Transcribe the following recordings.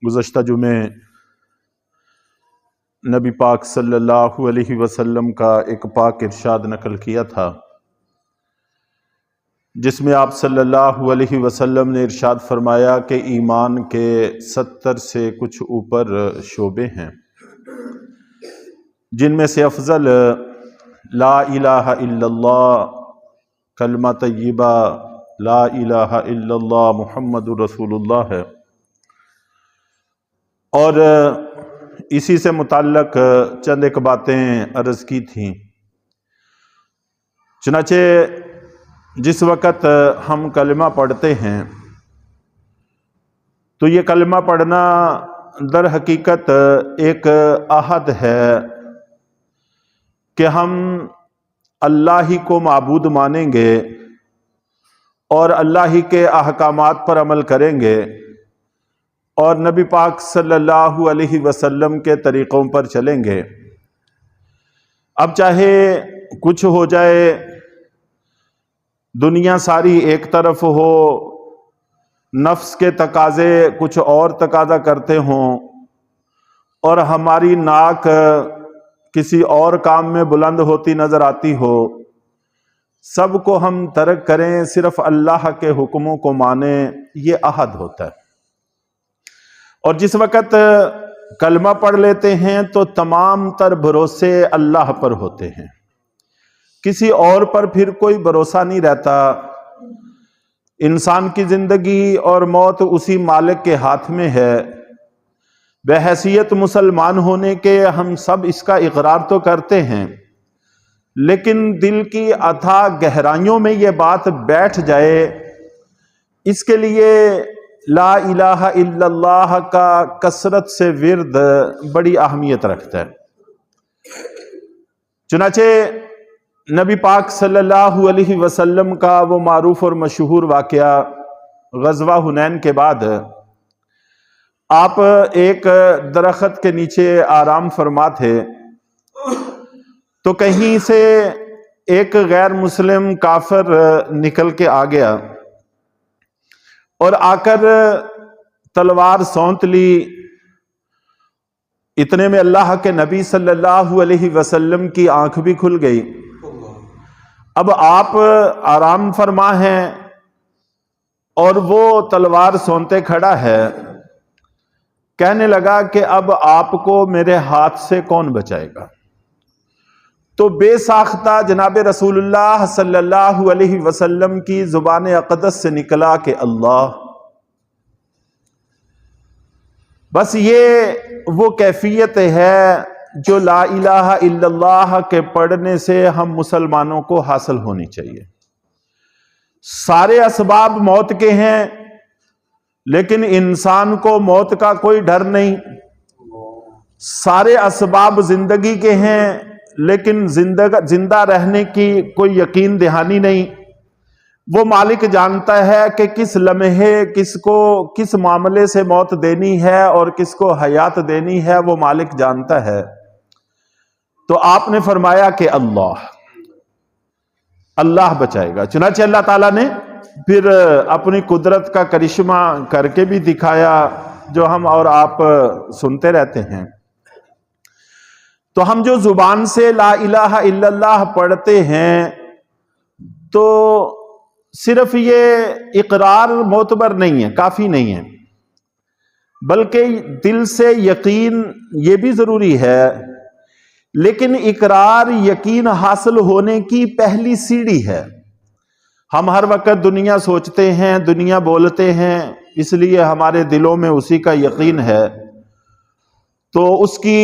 گزشتہ جمعے نبی پاک صلی اللہ علیہ وسلم کا ایک پاک ارشاد نقل کیا تھا، جس میں آپ صلی اللہ علیہ وسلم نے ارشاد فرمایا کہ ایمان کے 70 سے کچھ اوپر شعبے ہیں، جن میں سے افضل لا الہ الا اللہ، کلمہ طیبہ لا الہ الا اللہ محمد رسول اللہ ہے۔ اور اسی سے متعلق چند ایک باتیں عرض کی تھیں۔ چنانچہ جس وقت ہم کلمہ پڑھتے ہیں تو یہ کلمہ پڑھنا در حقیقت ایک عہد ہے کہ ہم اللہ ہی کو معبود مانیں گے اور اللہ ہی کے احکامات پر عمل کریں گے اور نبی پاک صلی اللہ علیہ وسلم کے طریقوں پر چلیں گے۔ اب چاہے کچھ ہو جائے، دنیا ساری ایک طرف ہو، نفس کے تقاضے کچھ اور تقاضا کرتے ہوں اور ہماری ناک کسی اور کام میں بلند ہوتی نظر آتی ہو، سب کو ہم ترک کریں، صرف اللہ کے حکموں کو مانیں، یہ عہد ہوتا ہے۔ اور جس وقت کلمہ پڑھ لیتے ہیں تو تمام تر بھروسے اللہ پر ہوتے ہیں، کسی اور پر پھر کوئی بھروسہ نہیں رہتا۔ انسان کی زندگی اور موت اسی مالک کے ہاتھ میں ہے۔ بحیثیت مسلمان ہونے کے ہم سب اس کا اقرار تو کرتے ہیں، لیکن دل کی اتھاہ گہرائیوں میں یہ بات بیٹھ جائے، اس کے لیے لا الہ الا اللہ کا کثرت سے ورد بڑی اہمیت رکھتا ہے۔ چنانچہ نبی پاک صلی اللہ علیہ وسلم کا وہ معروف اور مشہور واقعہ، غزوہ حنین کے بعد آپ ایک درخت کے نیچے آرام فرما تھے تو کہیں سے ایک غیر مسلم کافر نکل کے آ گیا اور آ کر تلوار سونت لی۔ اتنے میں اللہ کے نبی صلی اللہ علیہ وسلم کی آنکھ بھی کھل گئی۔ اب آپ آرام فرما ہیں اور وہ تلوار سونتے کھڑا ہے، کہنے لگا کہ اب آپ کو میرے ہاتھ سے کون بچائے گا؟ تو بے ساختہ جناب رسول اللہ صلی اللہ علیہ وسلم کی زبان اقدس سے نکلا کہ اللہ۔ بس یہ وہ کیفیت ہے جو لا الہ الا اللہ کے پڑھنے سے ہم مسلمانوں کو حاصل ہونی چاہیے۔ سارے اسباب موت کے ہیں، لیکن انسان کو موت کا کوئی ڈر نہیں۔ سارے اسباب زندگی کے ہیں، لیکن زندہ رہنے کی کوئی یقین دہانی نہیں۔ وہ مالک جانتا ہے کہ کس لمحے کس کو کس معاملے سے موت دینی ہے اور کس کو حیات دینی ہے، وہ مالک جانتا ہے۔ تو آپ نے فرمایا کہ اللہ بچائے گا۔ چنانچہ اللہ تعالیٰ نے پھر اپنی قدرت کا کرشمہ کر کے بھی دکھایا، جو ہم اور آپ سنتے رہتے ہیں۔ تو ہم جو زبان سے لا الہ الا اللہ پڑھتے ہیں تو صرف یہ اقرار معتبر نہیں ہے، کافی نہیں ہے، بلکہ دل سے یقین یہ بھی ضروری ہے۔ لیکن اقرار یقین حاصل ہونے کی پہلی سیڑھی ہے۔ ہم ہر وقت دنیا سوچتے ہیں، دنیا بولتے ہیں، اس لیے ہمارے دلوں میں اسی کا یقین ہے، تو اس کی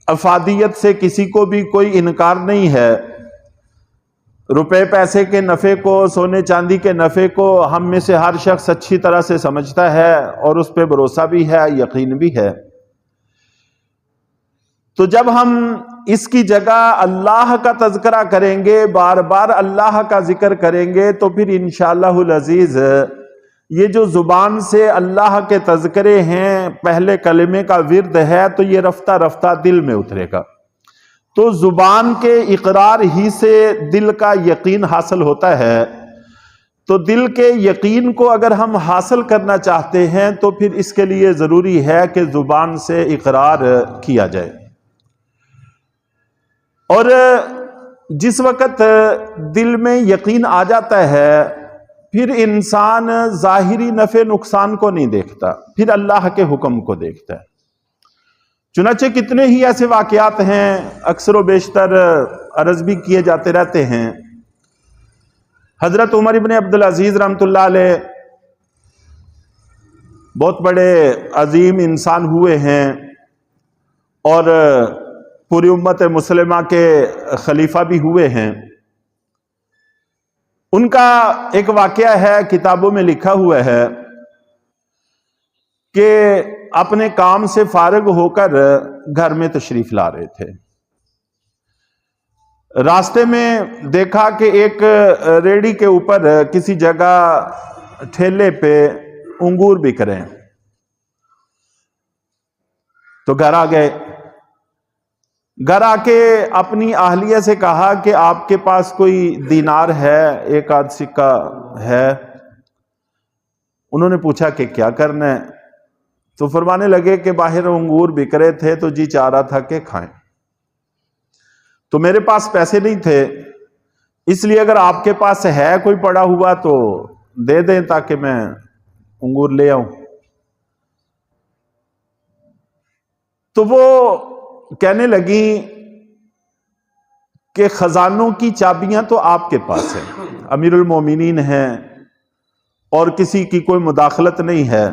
افادیت سے کسی کو بھی کوئی انکار نہیں ہے۔ روپے پیسے کے نفع کو، سونے چاندی کے نفع کو ہم میں سے ہر شخص اچھی طرح سے سمجھتا ہے اور اس پہ بھروسہ بھی ہے، یقین بھی ہے۔ تو جب ہم اس کی جگہ اللہ کا تذکرہ کریں گے، بار بار اللہ کا ذکر کریں گے، تو پھر انشاءاللہ العزیز یہ جو زبان سے اللہ کے تذکرے ہیں، پہلے کلمے کا ورد ہے، تو یہ رفتہ رفتہ دل میں اترے گا۔ تو زبان کے اقرار ہی سے دل کا یقین حاصل ہوتا ہے۔ تو دل کے یقین کو اگر ہم حاصل کرنا چاہتے ہیں تو پھر اس کے لیے ضروری ہے کہ زبان سے اقرار کیا جائے. اور جس وقت دل میں یقین آ جاتا ہے پھر انسان ظاہری نفع نقصان کو نہیں دیکھتا، پھر اللہ کے حکم کو دیکھتا ہے. چنانچہ کتنے ہی ایسے واقعات ہیں، اکثر و بیشتر عرض بھی کیے جاتے رہتے ہیں. حضرت عمر ابن عبدالعزیز رحمۃ اللہ علیہ بہت بڑے عظیم انسان ہوئے ہیں اور پوری امت مسلمہ کے خلیفہ بھی ہوئے ہیں. ان کا ایک واقعہ ہے، کتابوں میں لکھا ہوا ہے کہ اپنے کام سے فارغ ہو کر گھر میں تشریف لا رہے تھے. راستے میں دیکھا کہ ایک ریڑھی کے اوپر کسی جگہ ٹھیلے پہ انگور بک رہے ہیں. تو گھر آ گئے. گھر آ کے اپنی اہلیہ سے کہا کہ آپ کے پاس کوئی دینار ہے، ایک آدھ سکہ ہے؟ انہوں نے پوچھا کہ کیا کرنا ہے؟ تو فرمانے لگے کہ باہر انگور بک رہے تھے تو جی چاہ رہا تھا کہ کھائیں. تو میرے پاس پیسے نہیں تھے، اس لیے اگر آپ کے پاس ہے کوئی پڑا ہوا تو دے دیں تاکہ میں انگور لے آؤں. تو وہ کہنے لگی کہ خزانوں کی چابیاں تو آپ کے پاس ہیں، امیر المومنین ہیں اور کسی کی کوئی مداخلت نہیں ہے،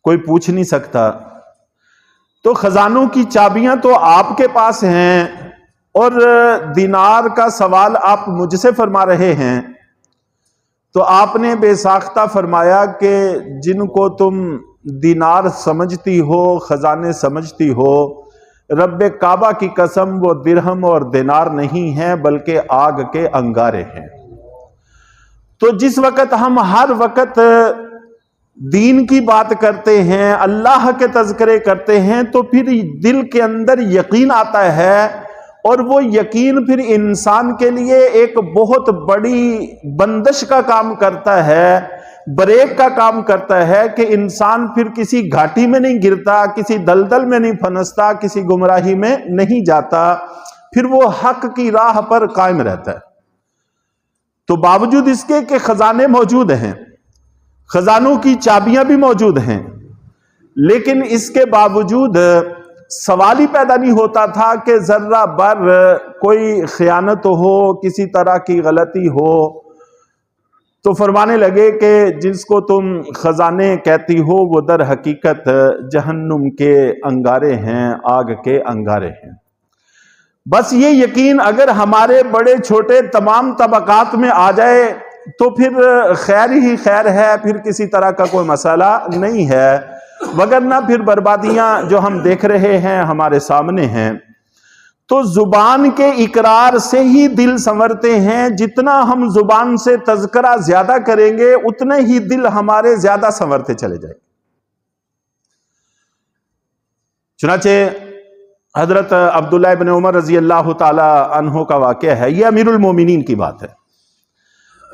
کوئی پوچھ نہیں سکتا. تو خزانوں کی چابیاں تو آپ کے پاس ہیں اور دینار کا سوال آپ مجھ سے فرما رہے ہیں. تو آپ نے بے ساختہ فرمایا کہ جن کو تم دینار سمجھتی ہو، خزانے سمجھتی ہو، رب کعبہ کی قسم وہ درہم اور دینار نہیں ہیں بلکہ آگ کے انگارے ہیں. تو جس وقت ہم ہر وقت دین کی بات کرتے ہیں، اللہ کے تذکرے کرتے ہیں، تو پھر دل کے اندر یقین آتا ہے اور وہ یقین پھر انسان کے لیے ایک بہت بڑی بندش کا کام کرتا ہے، بریک کا کام کرتا ہے کہ انسان پھر کسی گھاٹی میں نہیں گرتا، کسی دلدل میں نہیں پھنستا، کسی گمراہی میں نہیں جاتا، پھر وہ حق کی راہ پر قائم رہتا ہے. تو باوجود اس کے کہ خزانے موجود ہیں، خزانوں کی چابیاں بھی موجود ہیں، لیکن اس کے باوجود سوال ہی پیدا نہیں ہوتا تھا کہ ذرہ بر کوئی خیانت ہو، کسی طرح کی غلطی ہو. تو فرمانے لگے کہ جس کو تم خزانے کہتی ہو وہ در حقیقت جہنم کے انگارے ہیں، آگ کے انگارے ہیں. بس یہ یقین اگر ہمارے بڑے چھوٹے تمام طبقات میں آ جائے تو پھر خیر ہی خیر ہے، پھر کسی طرح کا کوئی مسئلہ نہیں ہے، وگرنہ پھر بربادیاں جو ہم دیکھ رہے ہیں ہمارے سامنے ہیں. تو زبان کے اقرار سے ہی دل سنورتے ہیں. جتنا ہم زبان سے تذکرہ زیادہ کریں گے اتنے ہی دل ہمارے زیادہ سنورتے چلے جائیں. چنانچہ حضرت عبداللہ ابن عمر رضی اللہ تعالی عنہ کا واقعہ ہے، یہ امیر المومنین کی بات ہے.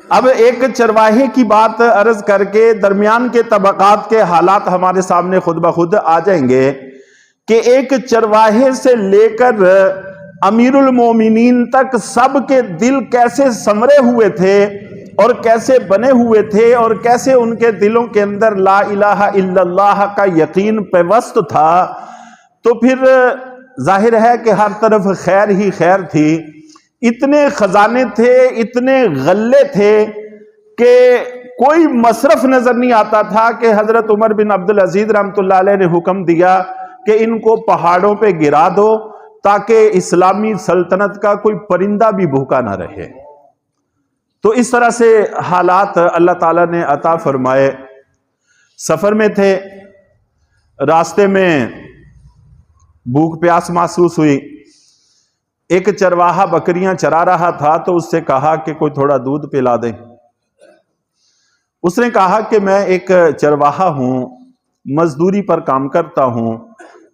اب ایک چرواہے کی بات عرض کر کے درمیان کے طبقات کے حالات ہمارے سامنے خود بخود آ جائیں گے کہ ایک چرواہے سے لے کر امیر المومنین تک سب کے دل کیسے سنورے ہوئے تھے اور کیسے بنے ہوئے تھے اور کیسے ان کے دلوں کے اندر لا الہ الا اللہ کا یقین پیوست تھا. تو پھر ظاہر ہے کہ ہر طرف خیر ہی خیر تھی. اتنے خزانے تھے، اتنے غلے تھے کہ کوئی مصرف نظر نہیں آتا تھا کہ حضرت عمر بن عبدالعزیز رحمۃ اللہ علیہ نے حکم دیا کہ ان کو پہاڑوں پہ گرا دو تاکہ اسلامی سلطنت کا کوئی پرندہ بھی بھوکا نہ رہے. تو اس طرح سے حالات اللہ تعالیٰ نے عطا فرمائے. سفر میں تھے، راستے میں بھوک پیاس محسوس ہوئی. ایک چرواہا بکریاں چرا رہا تھا تو اس سے کہا کہ کوئی تھوڑا دودھ پلا دیں. اس نے کہا کہ میں ایک چرواہا ہوں، مزدوری پر کام کرتا ہوں،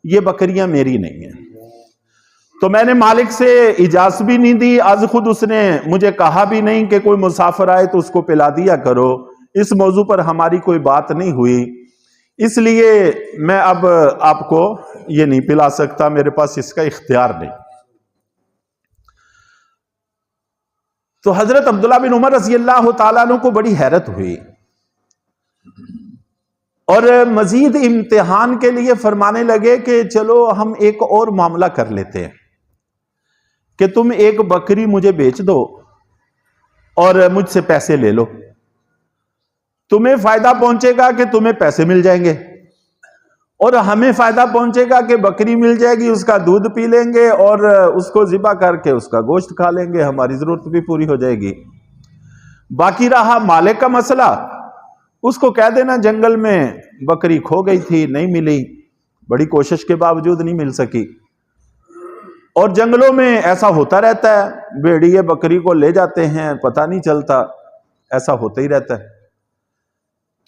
یہ بکریاں میری نہیں ہیں. تو میں نے مالک سے اجازت بھی نہیں دی، از خود اس نے مجھے کہا بھی نہیں کہ کوئی مسافر آئے تو اس کو پلا دیا کرو، اس موضوع پر ہماری کوئی بات نہیں ہوئی، اس لیے میں اب آپ کو یہ نہیں پلا سکتا، میرے پاس اس کا اختیار نہیں۔ تو حضرت عبداللہ بن عمر رضی اللہ تعالیٰ عنہ کو بڑی حیرت ہوئی، اور مزید امتحان کے لیے فرمانے لگے کہ چلو ہم ایک اور معاملہ کر لیتے ہیں کہ تم ایک بکری مجھے بیچ دو اور مجھ سے پیسے لے لو، تمہیں فائدہ پہنچے گا کہ تمہیں پیسے مل جائیں گے، اور ہمیں فائدہ پہنچے گا کہ بکری مل جائے گی، اس کا دودھ پی لیں گے اور اس کو ذبح کر کے اس کا گوشت کھا لیں گے، ہماری ضرورت بھی پوری ہو جائے گی۔ باقی رہا مالک کا مسئلہ، اس کو کہہ دینا جنگل میں بکری کھو گئی تھی، نہیں ملی، بڑی کوشش کے باوجود نہیں مل سکی، اور جنگلوں میں ایسا ہوتا رہتا ہے، بھیڑیے بکری کو لے جاتے ہیں، پتہ نہیں چلتا، ایسا ہوتا ہی رہتا ہے۔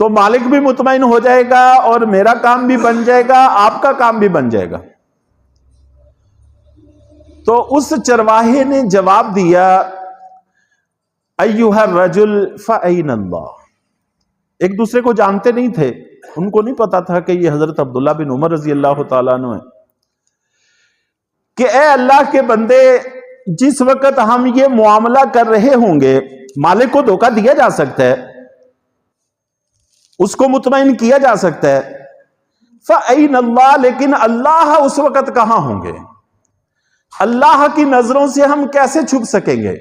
تو مالک بھی مطمئن ہو جائے گا اور میرا کام بھی بن جائے گا، آپ کا کام بھی بن جائے گا۔ تو اس چرواہے نے جواب دیا، ایھا الرجل فأین اللہ۔ ایک دوسرے کو جانتے نہیں تھے، ان کو نہیں پتا تھا کہ یہ حضرت عبداللہ بن عمر رضی اللہ تعالیٰ عنہ ہے، کہ اے اللہ کے بندے، جس وقت ہم یہ معاملہ کر رہے ہوں گے، مالک کو دھوکہ دیا جا سکتا ہے، اس کو مطمئن کیا جا سکتا ہے، فأین اللہ، لیکن اللہ اس وقت کہاں ہوں گے؟ اللہ کی نظروں سے ہم کیسے چھپ سکیں گے؟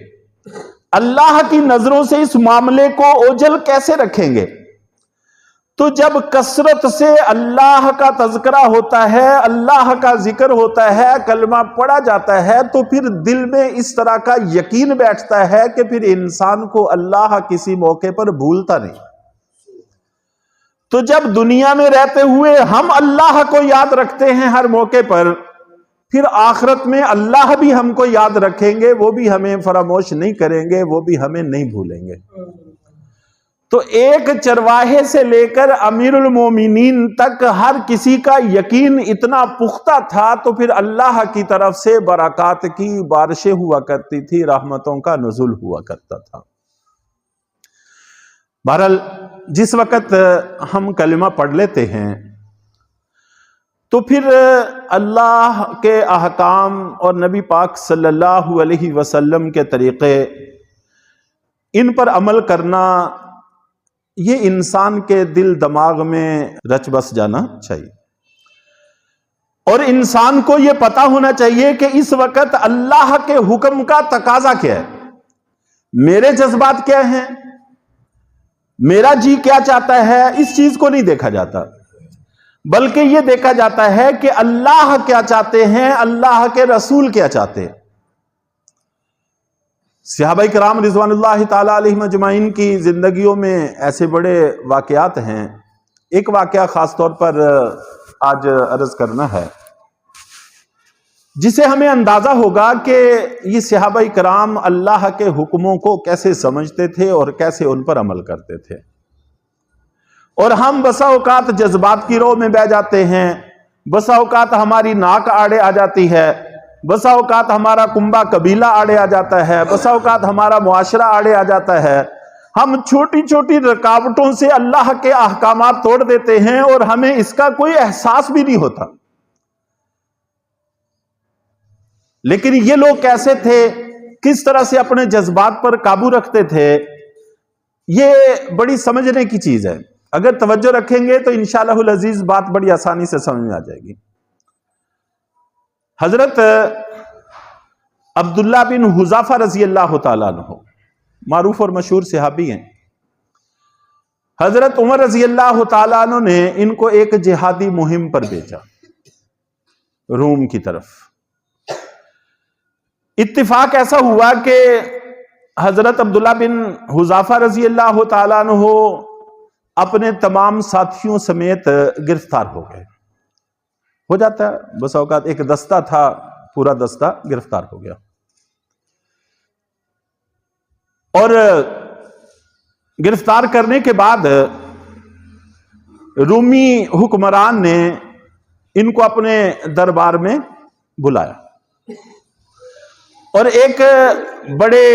اللہ کی نظروں سے اس معاملے کو اوجھل کیسے رکھیں گے؟ تو جب کثرت سے اللہ کا تذکرہ ہوتا ہے، اللہ کا ذکر ہوتا ہے، کلمہ پڑھا جاتا ہے، تو پھر دل میں اس طرح کا یقین بیٹھتا ہے کہ پھر انسان کو اللہ کسی موقع پر بھولتا نہیں۔ تو جب دنیا میں رہتے ہوئے ہم اللہ کو یاد رکھتے ہیں ہر موقع پر، پھر آخرت میں اللہ بھی ہم کو یاد رکھیں گے، وہ بھی ہمیں فراموش نہیں کریں گے، وہ بھی ہمیں نہیں بھولیں گے۔ تو ایک چرواہے سے لے کر امیر المومنین تک ہر کسی کا یقین اتنا پختہ تھا، تو پھر اللہ کی طرف سے برکات کی بارشیں ہوا کرتی تھی، رحمتوں کا نزول ہوا کرتا تھا۔ بہرحال جس وقت ہم کلمہ پڑھ لیتے ہیں تو پھر اللہ کے احکام اور نبی پاک صلی اللہ علیہ وسلم کے طریقے، ان پر عمل کرنا، یہ انسان کے دل دماغ میں رچ بس جانا چاہیے، اور انسان کو یہ پتا ہونا چاہیے کہ اس وقت اللہ کے حکم کا تقاضا کیا ہے، میرے جذبات کیا ہیں، میرا جی کیا چاہتا ہے، اس چیز کو نہیں دیکھا جاتا، بلکہ یہ دیکھا جاتا ہے کہ اللہ کیا چاہتے ہیں، اللہ کے رسول کیا چاہتے ہیں۔ صحابہ کرام رضوان اللہ تعالی علیہم اجمعین کی زندگیوں میں ایسے بڑے واقعات ہیں۔ ایک واقعہ خاص طور پر آج عرض کرنا ہے، جسے ہمیں اندازہ ہوگا کہ یہ صحابہ کرام اللہ کے حکموں کو کیسے سمجھتے تھے اور کیسے ان پر عمل کرتے تھے، اور ہم بسا اوقات جذبات کی رو میں بہ جاتے ہیں، بسا اوقات ہماری ناک آڑے آ جاتی ہے، بسا اوقات ہمارا کنبہ قبیلہ آڑے آ جاتا ہے، بسا اوقات ہمارا معاشرہ آڑے آ جاتا ہے، ہم چھوٹی چھوٹی رکاوٹوں سے اللہ کے احکامات توڑ دیتے ہیں اور ہمیں اس کا کوئی احساس بھی نہیں ہوتا۔ لیکن یہ لوگ کیسے تھے، کس طرح سے اپنے جذبات پر قابو رکھتے تھے، یہ بڑی سمجھنے کی چیز ہے۔ اگر توجہ رکھیں گے تو انشاءاللہ العزیز بات بڑی آسانی سے سمجھ میں آ جائے گی۔ حضرت عبداللہ بن حذافہ رضی اللہ تعالیٰ عنہ معروف اور مشہور صحابی ہیں۔ حضرت عمر رضی اللہ تعالیٰ عنہ نے ان کو ایک جہادی مہم پر بھیجا روم کی طرف۔ اتفاق ایسا ہوا کہ حضرت عبداللہ بن حذافہ رضی اللہ تعالیٰ عنہ اپنے تمام ساتھیوں سمیت گرفتار ہو گئے۔ ہو جاتا ہے بس اوقات، ایک دستہ تھا، پورا دستہ گرفتار ہو گیا، اور گرفتار کرنے کے بعد رومی حکمران نے ان کو اپنے دربار میں بلایا اور ایک بڑے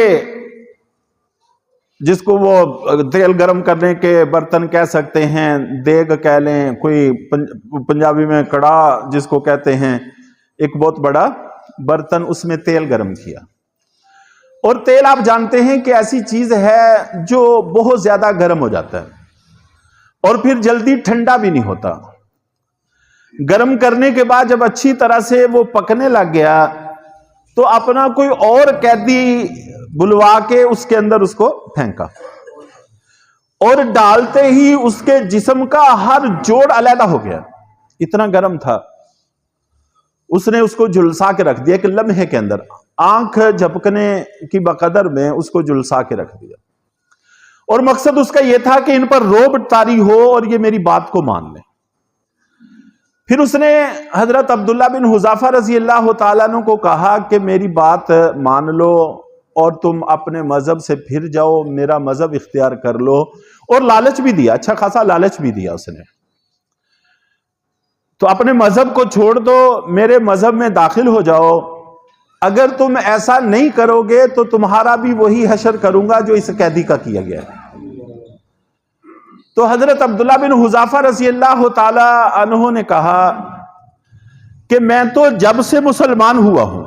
جس کو وہ تیل گرم کرنے کے برتن کہہ سکتے ہیں، دیگ کہہ لیں، کوئی پنجابی میں کڑا جس کو کہتے ہیں، ایک بہت بڑا برتن، اس میں تیل گرم کیا. اور تیل آپ جانتے ہیں کہ ایسی چیز ہے جو بہت زیادہ گرم ہو جاتا ہے اور پھر جلدی ٹھنڈا بھی نہیں ہوتا. گرم کرنے کے بعد جب اچھی طرح سے وہ پکنے لگ گیا تو اپنا کوئی اور قیدی بلوا کے اس کے اندر اس کو پھینکا، اور ڈالتے ہی اس کے جسم کا ہر جوڑ علیحدہ ہو گیا، اتنا گرم تھا. اس نے اس کو جھلسا کے رکھ دیا کہ لمحے کے اندر، آنکھ جھپکنے کی بقدر میں اس کو جھلسا کے رکھ دیا. اور مقصد اس کا یہ تھا کہ ان پر روب طاری ہو اور یہ میری بات کو مان لیں. پھر اس نے حضرت عبداللہ بن حذافہ رضی اللہ تعالیٰ عنہ کو کہا کہ میری بات مان لو اور تم اپنے مذہب سے پھر جاؤ، میرا مذہب اختیار کر لو. اور لالچ بھی دیا، اچھا خاصا لالچ بھی دیا اس نے. تو اپنے مذہب کو چھوڑ دو، میرے مذہب میں داخل ہو جاؤ. اگر تم ایسا نہیں کرو گے تو تمہارا بھی وہی حشر کروں گا جو اس قیدی کا کیا گیا ہے. تو حضرت عبداللہ بن حذافہ رضی اللہ تعالی عنہ نے کہا کہ میں تو جب سے مسلمان ہوا ہوں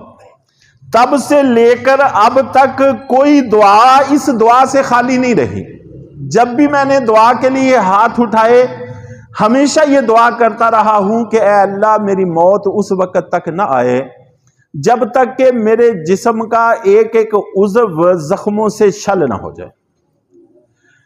تب سے لے کر اب تک کوئی دعا اس دعا سے خالی نہیں رہی. جب بھی میں نے دعا کے لیے ہاتھ اٹھائے ہمیشہ یہ دعا کرتا رہا ہوں کہ اے اللہ میری موت اس وقت تک نہ آئے جب تک کہ میرے جسم کا ایک ایک عضو زخموں سے شل نہ ہو جائے.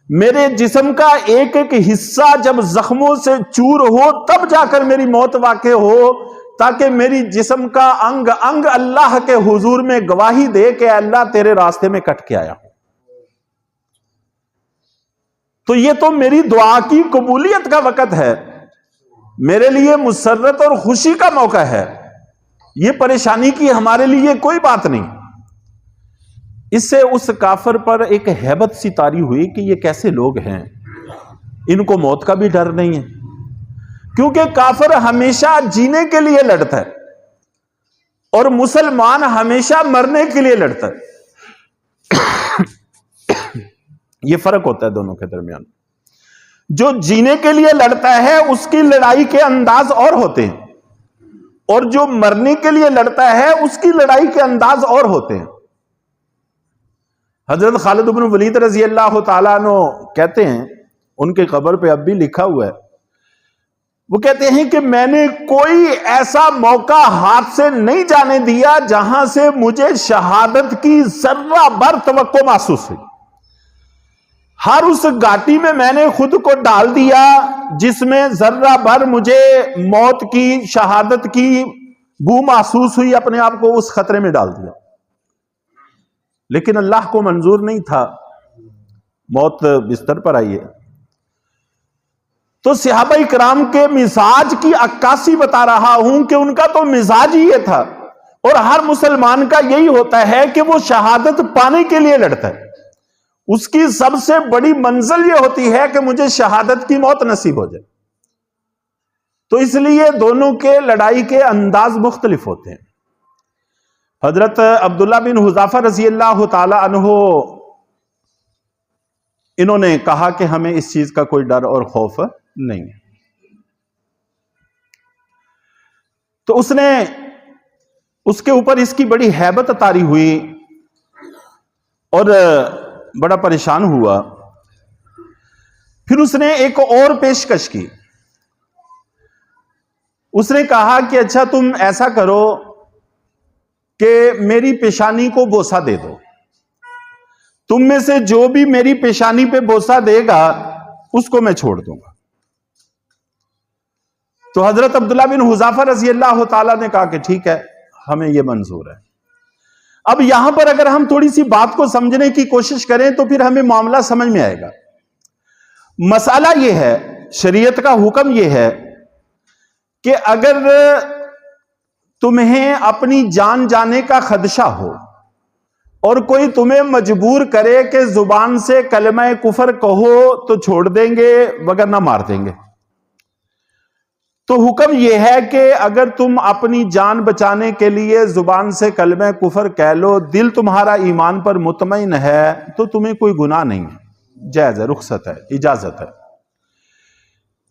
میرے جسم کا ایک ایک حصہ جب زخموں سے چور ہو تب جا کر میری موت واقع ہو، تاکہ میری جسم کا انگ انگ اللہ کے حضور میں گواہی دے کہ اللہ تیرے راستے میں کٹ کے آیا ہوں. تو یہ تو میری دعا کی قبولیت کا وقت ہے، میرے لیے مسرت اور خوشی کا موقع ہے، یہ پریشانی کی ہمارے لیے کوئی بات نہیں. اس سے اس کافر پر ایک ہیبت سی طاری ہوئی کہ یہ کیسے لوگ ہیں، ان کو موت کا بھی ڈر نہیں ہے. کیونکہ کافر ہمیشہ جینے کے لیے لڑتا ہے اور مسلمان ہمیشہ مرنے کے لیے لڑتا ہے. یہ فرق ہوتا ہے دونوں کے درمیان. جو جینے کے لیے لڑتا ہے اس کی لڑائی کے انداز اور ہوتے ہیں، اور جو مرنے کے لیے لڑتا ہے اس کی لڑائی کے انداز اور ہوتے ہیں. حضرت خالد بن ولید رضی اللہ تعالیٰ عنہ کہتے ہیں، ان کے قبر پہ اب بھی لکھا ہوا ہے، وہ کہتے ہیں کہ میں نے کوئی ایسا موقع ہاتھ سے نہیں جانے دیا جہاں سے مجھے شہادت کی ذرہ بھر توقع محسوس ہوئی. ہر اس گھاٹی میں نے خود کو ڈال دیا جس میں ذرہ بھر مجھے موت کی، شہادت کی بو محسوس ہوئی، اپنے آپ کو اس خطرے میں ڈال دیا. لیکن اللہ کو منظور نہیں تھا، موت بستر پر آئی ہے. تو صحابہ کرام کے مزاج کی عکاسی بتا رہا ہوں کہ ان کا تو مزاج ہی یہ تھا، اور ہر مسلمان کا یہی ہوتا ہے کہ وہ شہادت پانے کے لیے لڑتا ہے. اس کی سب سے بڑی منزل یہ ہوتی ہے کہ مجھے شہادت کی موت نصیب ہو جائے. تو اس لیے دونوں کے لڑائی کے انداز مختلف ہوتے ہیں. حضرت عبداللہ بن حذافہ رضی اللہ تعالی عنہ انہوں نے کہا کہ ہمیں اس چیز کا کوئی ڈر اور خوف نہیں ہے. تو اس نے اس کے اوپر اس کی بڑی ہیبت طاری ہوئی اور بڑا پریشان ہوا. پھر اس نے ایک اور پیشکش کی. اس نے کہا کہ اچھا تم ایسا کرو کہ میری پیشانی کو بوسہ دے دو، تم میں سے جو بھی میری پیشانی پہ بوسہ دے گا اس کو میں چھوڑ دوں گا. تو حضرت عبداللہ بن حذافہ رضی اللہ تعالیٰ نے کہا کہ ٹھیک ہے، ہمیں یہ منظور ہے. اب یہاں پر اگر ہم تھوڑی سی بات کو سمجھنے کی کوشش کریں تو پھر ہمیں معاملہ سمجھ میں آئے گا. مسئلہ یہ ہے، شریعت کا حکم یہ ہے کہ اگر تمہیں اپنی جان جانے کا خدشہ ہو اور کوئی تمہیں مجبور کرے کہ زبان سے کلمہ کفر کہو تو چھوڑ دیں گے وگرنہ مار دیں گے. تو حکم یہ ہے کہ اگر تم اپنی جان بچانے کے لیے زبان سے کلمہ کفر کہہ لو، دل تمہارا ایمان پر مطمئن ہے، تو تمہیں کوئی گناہ نہیں ہے، جائز ہے، رخصت ہے، اجازت ہے۔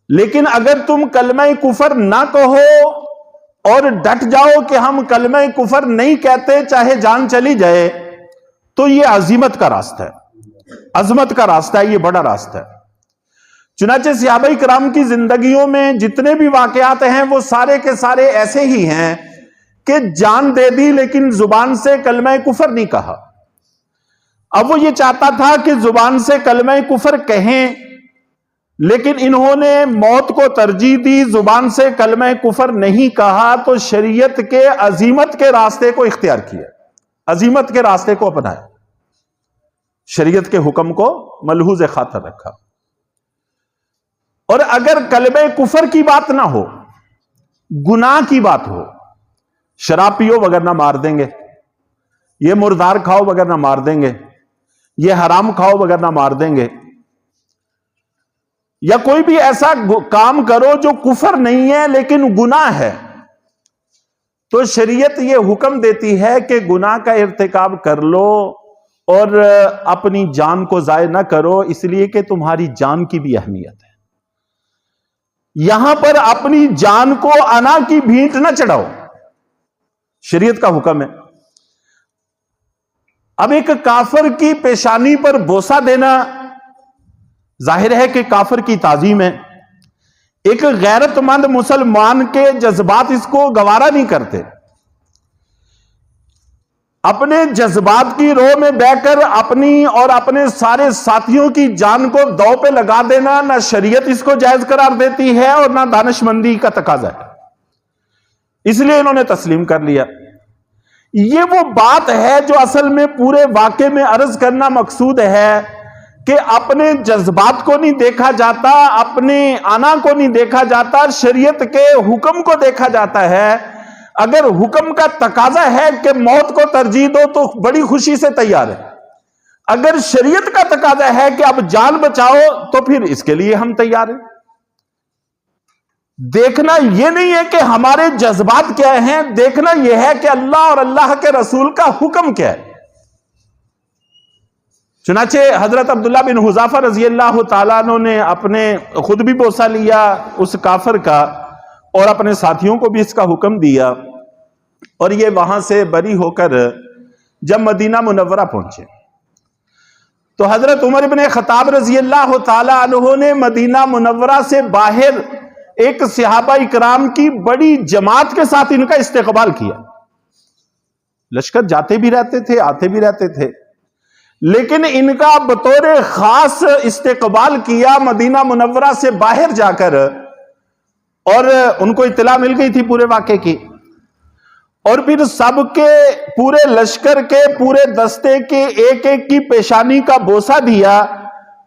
لیکن اگر تم کلمہ کفر نہ کہو اور ڈٹ جاؤ کہ ہم کلمہ کفر نہیں کہتے چاہے جان چلی جائے، تو یہ عزیمت کا راستہ ہے، عظمت کا راستہ ہے، یہ بڑا راستہ ہے۔ چنانچہ صحابہ کرام کی زندگیوں میں جتنے بھی واقعات ہیں وہ سارے کے سارے ایسے ہی ہیں کہ جان دے دی لیکن زبان سے کلمہ کفر نہیں کہا۔ اب وہ یہ چاہتا تھا کہ زبان سے کلمہ کفر کہیں، لیکن انہوں نے موت کو ترجیح دی، زبان سے کلمہ کفر نہیں کہا، تو شریعت کے عزیمت کے راستے کو اختیار کیا، عزیمت کے راستے کو اپنایا، شریعت کے حکم کو ملحوظ خاطر رکھا۔ اور اگر کلمہ کفر کی بات نہ ہو، گناہ کی بات ہو، شراب پیو وگرنہ مار دیں گے، یہ مردار کھاؤ وگرنہ مار دیں گے، یہ حرام کھاؤ وگرنہ مار دیں گے، یا کوئی بھی ایسا کام کرو جو کفر نہیں ہے لیکن گناہ ہے، تو شریعت یہ حکم دیتی ہے کہ گناہ کا ارتکاب کر لو اور اپنی جان کو ضائع نہ کرو، اس لیے کہ تمہاری جان کی بھی اہمیت ہے۔ یہاں پر اپنی جان کو انا کی بھینٹ نہ چڑھاؤ، شریعت کا حکم ہے۔ اب ایک کافر کی پیشانی پر بوسہ دینا ظاہر ہے کہ کافر کی تعظیم ہے، ایک غیرت مند مسلمان کے جذبات اس کو گوارا نہیں کرتے۔ اپنے جذبات کی رو میں بہ کر اپنی اور اپنے سارے ساتھیوں کی جان کو دو پہ لگا دینا نہ شریعت اس کو جائز قرار دیتی ہے اور نہ دانش مندی کا تقاضا ہے، اس لیے انہوں نے تسلیم کر لیا۔ یہ وہ بات ہے جو اصل میں پورے واقعے میں عرض کرنا مقصود ہے کہ اپنے جذبات کو نہیں دیکھا جاتا، اپنے انا کو نہیں دیکھا جاتا، شریعت کے حکم کو دیکھا جاتا ہے۔ اگر حکم کا تقاضا ہے کہ موت کو ترجیح دو تو بڑی خوشی سے تیار ہے، اگر شریعت کا تقاضا ہے کہ اب جان بچاؤ تو پھر اس کے لیے ہم تیار ہیں۔ دیکھنا یہ نہیں ہے کہ ہمارے جذبات کیا ہیں، دیکھنا یہ ہے کہ اللہ اور اللہ کے رسول کا حکم کیا ہے۔ چنانچہ حضرت عبداللہ بن حذافہ رضی اللہ تعالیٰ عنہ نے اپنے خود بھی بوسہ لیا اس کافر کا اور اپنے ساتھیوں کو بھی اس کا حکم دیا، اور یہ وہاں سے بری ہو کر جب مدینہ منورہ پہنچے تو حضرت عمر بن خطاب رضی اللہ تعالیٰ عنہ نے مدینہ منورہ سے باہر ایک صحابہ اکرام کی بڑی جماعت کے ساتھ ان کا استقبال کیا۔ لشکر جاتے بھی رہتے تھے، آتے بھی رہتے تھے، لیکن ان کا بطور خاص استقبال کیا مدینہ منورہ سے باہر جا کر، اور ان کو اطلاع مل گئی تھی پورے واقعے کی، اور پھر سب کے پورے لشکر کے پورے دستے کے ایک ایک کی پیشانی کا بوسہ دیا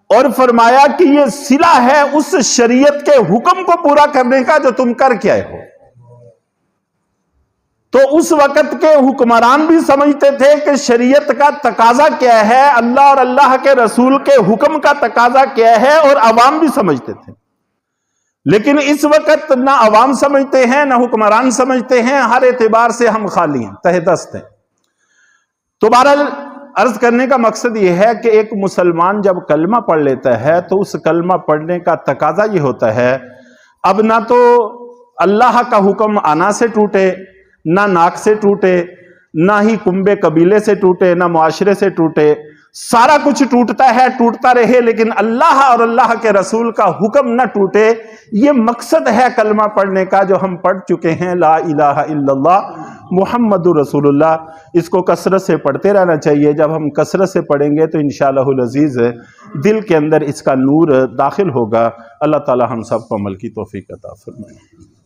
اور فرمایا کہ یہ صلہ ہے اس شریعت کے حکم کو پورا کرنے کا جو تم کر کے آئے ہو۔ تو اس وقت کے حکمران بھی سمجھتے تھے کہ شریعت کا تقاضا کیا ہے، اللہ اور اللہ کے رسول کے حکم کا تقاضا کیا ہے، اور عوام بھی سمجھتے تھے۔ لیکن اس وقت نہ عوام سمجھتے ہیں نہ حکمران سمجھتے ہیں، ہر اعتبار سے ہم خالی ہیں، تہ دست ہیں۔ تو بہرحال عرض کرنے کا مقصد یہ ہے کہ ایک مسلمان جب کلمہ پڑھ لیتا ہے تو اس کلمہ پڑھنے کا تقاضا یہ ہوتا ہے اب نہ تو اللہ کا حکم آنا سے ٹوٹے، نہ ناک سے ٹوٹے، نہ ہی کنبے قبیلے سے ٹوٹے، نہ معاشرے سے ٹوٹے، سارا کچھ ٹوٹتا ہے، ٹوٹتا رہے، لیکن اللہ اور اللہ کے رسول کا حکم نہ ٹوٹے۔ یہ مقصد ہے کلمہ پڑھنے کا جو ہم پڑھ چکے ہیں، لا الہ الا اللہ محمد رسول اللہ۔ اس کو کثرت سے پڑھتے رہنا چاہیے۔ جب ہم کثرت سے پڑھیں گے تو انشاءاللہ العزیز دل کے اندر اس کا نور داخل ہوگا۔ اللہ تعالی ہم سب کو عمل کی توفیق عطا فرمائے۔